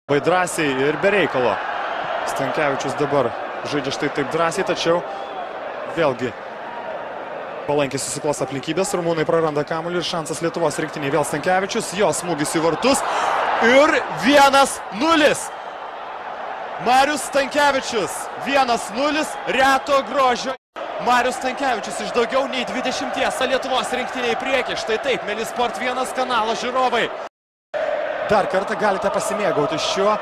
Labai drąsiai ir be reikalo. Stankevičius dabar žaidžia štai taip drąsiai, tačiau vėlgi palankiai susiklos aplinkybės. Rumunai praranda kamuolį ir šansas Lietuvos rinktinei. Vėl Stankevičius, jo smūgis į vartus ir 1-0. Marius Stankevičius 1-0, reto grožio. Marius Stankevičius iš daugiau nei 20 Lietuvos rinktinei į priekį. Štai taip, Melisport 1 kanalo žiūrovai. Dar kartą galite pasimėgauti šiuo.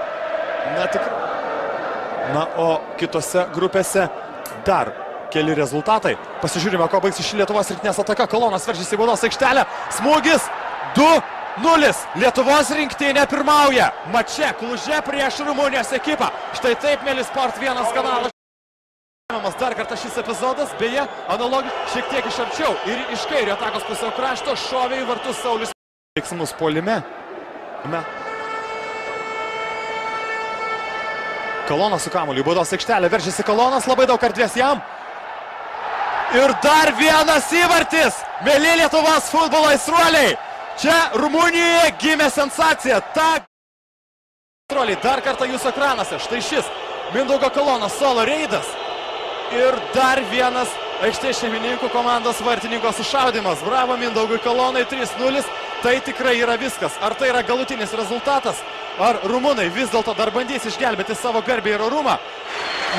Na, o kitose grupėse dar keli rezultatai. Pasižiūrime, ko baigsis ši Lietuvos rinktinės ataka. Kolonas veržiasi į baudos aikštelę. Smūgis 2-0. Lietuvos rinktinė pirmauja mače Kluže prieš Rumunijos ekipą. Štai taip, Melisport 1 kanalo. Dar kartą šis epizodas, beje, analogiškai šiek tiek iš arčiau ir iš kairio atakos pusės krašto šovė į vartus Saulius. Veiksmus puolime. Kolonas su kamuoliu į baudos aikštelę, veržiasi Kolonas, labai daug erdvės jam. Ir dar vienas įvartis, mėly Lietuvos futbolo aistruoliai. Čia Rumunijoje gimė sensacija. Dar kartą jūsų ekranuose, štai šis Mindaugo Kolonas solo reidas. Ir dar vienas aikštės šeimininkų komandos vartininko sušaudymas. Bravo Mindaugui Kolonai, 3-0. Tai tikrai yra viskas. Ar tai yra galutinis rezultatas? Ar rumunai vis dėlto dar bandys išgelbėti savo garbę ir orumą?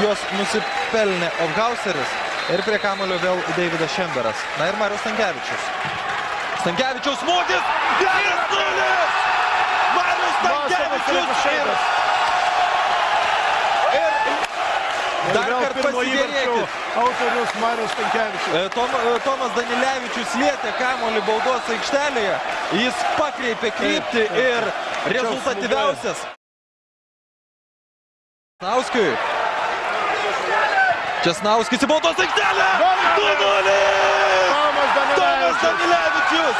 Jos nusipelnė Ofgauseris ir prie kamulio vėl Deividas Šemberas. Na ir Marius Stankevičius. Stankevičiaus smūgis! 1-0! Marius Stankevičius! Dar kartą pasižiūrėkit. Autorius Marius Stankevičius. Tomas Danilevičius lietė kamuolį baudos aikštelėje. Jis pakreipė kryptį ir rezultatyviausias. Česnauskis į baudos aikštelę. 2-0! Tomas Danilevičius.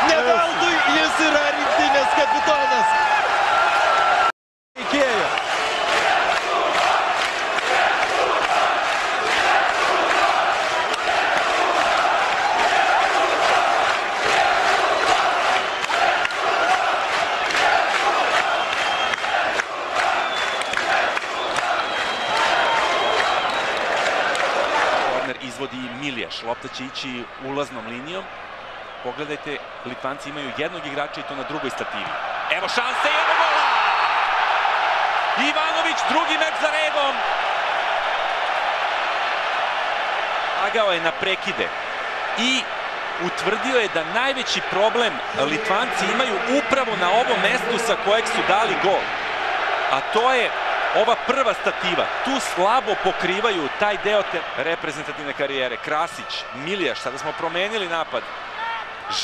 Ne veltui jis yra rinktinės kapitonas. Izvodi Milješ, lopta će ići ulaznom linijom. Pogledajte, Litvanci imaju jednog igrača i to na drugoj stativi. Evo šanse i evo gola! Ivanović, drugi meč za redom. Lagao je na prekide i utvrdio je da najveći problem Litvanci imaju upravo na ovom mestu sa kojeg su dali gol. A to je ova prva stativa. Tu slabo pokrivaju taj deo te reprezentativne karijere. Krasić, Miljaš, sada smo promenili napad.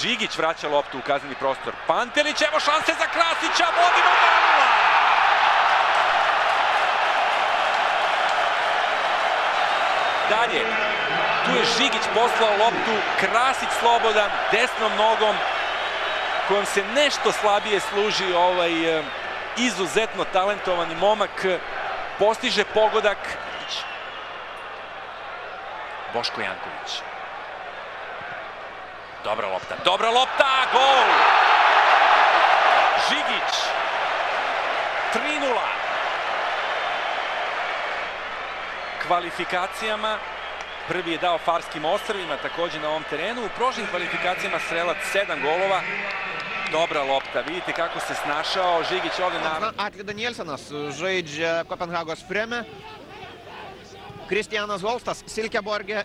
Žigić vraća loptu u kazneni prostor. Pantelić, evo šanse za Krasića, vodimo 0-0! Dalje, tu je Žigić poslao loptu, Krasić slobodan, desnom nogom, kojom se nešto slabije služi ovaj izuzetno talentovani momak, postiže pogodak. Boško Janković. Dobra lopta, gol! Žigić. 3-0. Kvalifikacijama prvi je dao Farskim ostrvima, također na ovom terenu. U prošlim kvalifikacijama strelac 7 golova. Dobra lopta, vidite kako se snašao Žigić ovdje na... Atli Danielsenas žaidžia Kopenhagos Freme. Kristianas Holstas, Silkeborge,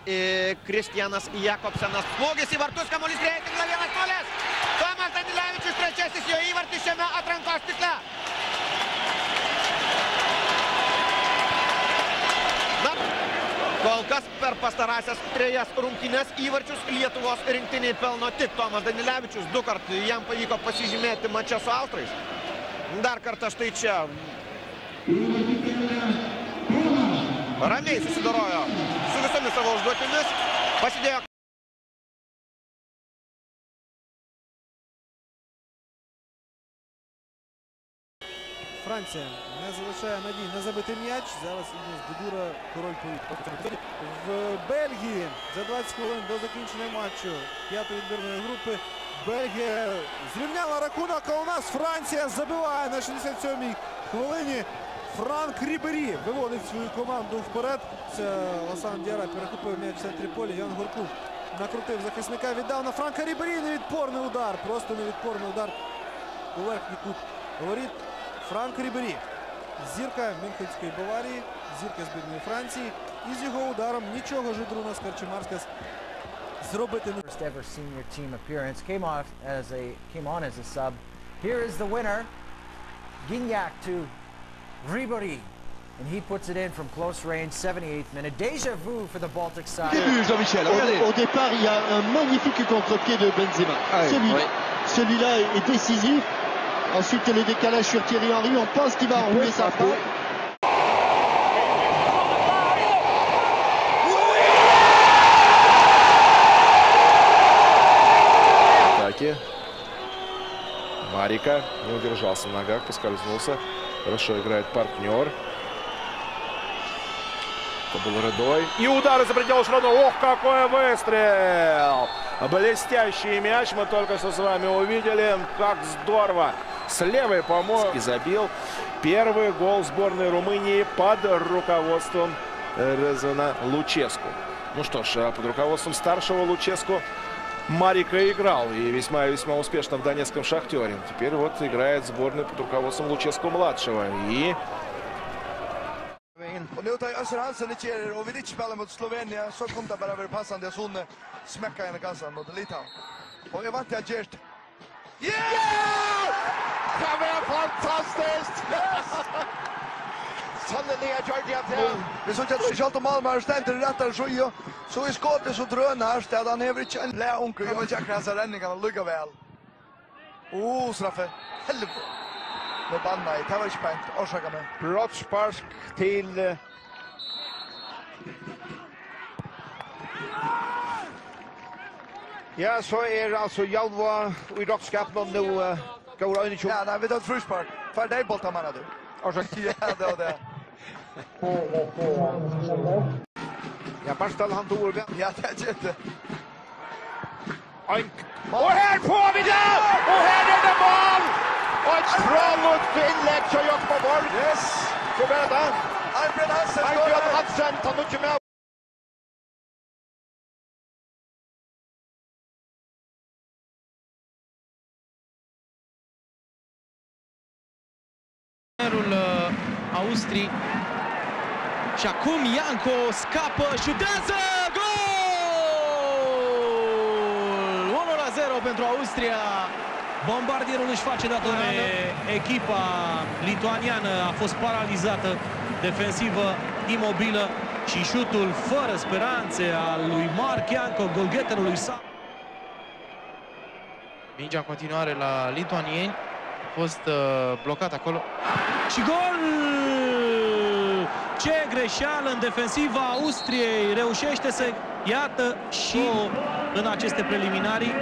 Kristianas Jakobsenas. Smūgis į vartus, kamuolys reitingą 1-0. Tomas Danilevičius trečiasis jo įvartis šiame atrankos cikle. Kol kas per pastarąsias 3 rungtynes įvarčius Lietuvos rinktiniai pelno tik Tomas Danilevičius. 2 kartų jam pavyko pasižymėti mače su austrais. Dar kartą štai čia. Ramiai susidorojo su visomis savo užduotimis. Pasidėjo. Франція не залишає надій на забитий м'яч. Зараз Ігор Дудура, король повітря. В Бельгії за 20 хвилин до закінчення матчу 5-ї відбірної групи Бельгія зрівняла рахунок, а у нас Франція забиває на 67-й хвилині Франк Рібері виводить свою команду вперед. Це Ласан Діара перехопив м'яч в центрі поля. Ян Горков накрутив захисника, віддав на Франка Рібері. Невідпорний удар, просто невідпорний удар у верхній кут воріт. Франк Рібері, зірка Мюнхенської Баварії, зірка збірної Франції. І з його ударом нічого Žydrūnas Karčimarskas зробити не... First ever senior team appearance, came on as a sub. Here is the winner, Gignac to Ribéry, and he puts it in from close range, 78th minute. Déjà vu for the Baltic side. Jean-Michel, Au départ, il y a un magnifique contre-pied de Benzema. Celui-là est décisif. Ensuite, le décalage sur Thierry Henry, on pense qu'il va enrouler sa frappe. Марика не удержался на ногах, поскользнулся. Хорошо играет партнер. Это был Редой. И удары за пределы ширины. Ох, какой выстрел! Блестящий мяч мы только что с вами увидели. Как здорово! С левой, по-моему, и забил первый гол сборной Румынии под руководством Răzvan Lucescu. Ну что ж, под руководством старшего Lucescu Марика играл и весьма успешно в донецком «Шахтере». Теперь вот играет сборная под руководством Lucescu-младшего. И... Och nu tar Össer Hansen i kärrer och vill inte spela mot Slovenia så kommer det bara vara passande att Sonne smäcka in i kassan mot Litauen. Och jag vant till Gert. Yeah! Det var fantastiskt! Sannelig har gjort det här. Vi såg att Charlton Malmar stämde rättare så är skottet så dröna här ställd. Han är inte en läonkel. Jag vill checka hans räddningarna lugga väl. Straffe. Helvete. Nu banna i. Det var inte spänt. Orsaka mig. Brottspark till... Ja, så är alltså Jalva i rockskapen och nu går in i ja, nej, vi tar ett fruspark. För dig boltar man du. Orsaka. Ja, det var det. Ja, Barstal han tog det. Ja, det är inte. Och här får vi det! Och här är det mål! Och ett strålande inlägg så jag på boll. Yes. Så är det. Alfred Hansen Alfred Hansen tar mycket med. Austriei. Și acum Ianco scapă, șutează, gol! 1-0 pentru Austria. Bombardierul își face datorie. Echipa lituaniană a fost paralizată, defensivă imobilă și șutul fără speranțe al lui Marc Ianco, golgheterului sa. Mingea în continuare la lituanieni. A fost blocat acolo. Și gol! Ce greșeală în defensiva Austriei. Reușește să iată și în aceste preliminarii.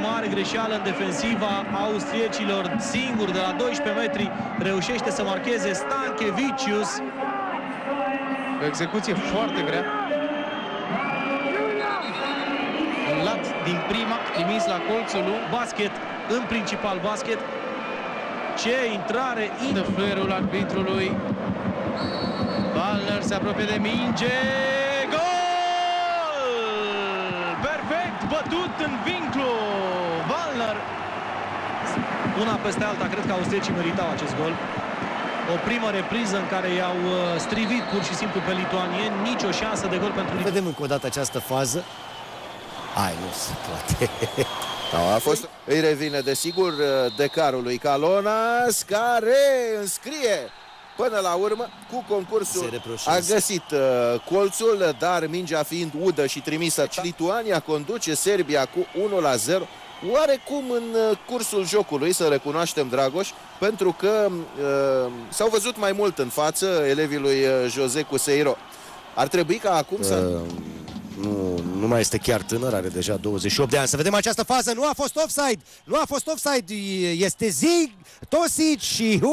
Mare greșeală în defensiva austriecilor. Singur de la 12 metri reușește să marcheze Stanchevicius. O execuție foarte grea. Un lat din prima, trimis la colțul lung. Basket, în principal basket. Ce intrare! De fluierul arbitrului. Wallner se apropie de minge. Gol! Perfect bătut în vinclu. Wallner. Una peste alta, cred că austriecii meritau acest gol. O primă repriză în care i-au strivit pur și simplu pe lituanieni. Nicio șansă de gol pentru lituanieni. Vedem încă o dată această fază. Ai, nu se poate. Da, a fost, îi revine desigur decarului Calonas, care înscrie până la urmă cu concursul. A găsit colțul, dar mingea fiind udă și trimisă. Lituania conduce Serbia cu 1-0. Oarecum în cursul jocului, să recunoaștem, Dragoș, pentru că s-au văzut mai mult în față elevii lui José Cuseiro. Ar trebui ca acum să... Nu mai este chiar tânăr, are deja 28 de ani. Să vedem această fază. Nu a fost offside. Nu a fost offside. Este Zig, Tosic și 1-1.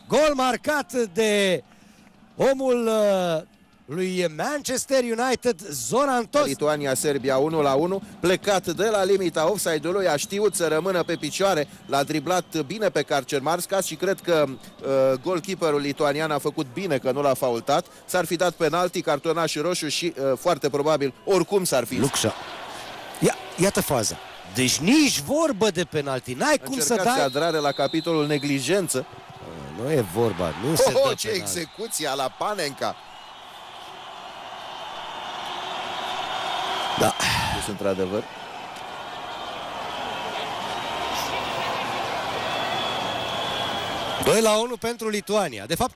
Gol marcat de omul lui Manchester United, Zoran Tost. Lituania-Serbia 1-1, plecat de la limita offside-ului, a știut să rămână pe picioare, l-a driblat bine pe Karčemarskas și cred că golkeeperul lituanian a făcut bine că nu l-a faultat. S-ar fi dat penalti, cartonaș roșu și foarte probabil oricum s-ar fi. Luxa. Iată faza. Deci nici vorbă de penalti. N-ai cum să dai... adrare la capitolul neglijență. Nu e vorba, nu se dă penalti. Ce execuție la Panenka! Da. Deci, într-adevăr. 2-1 pentru Lituania. De fapt,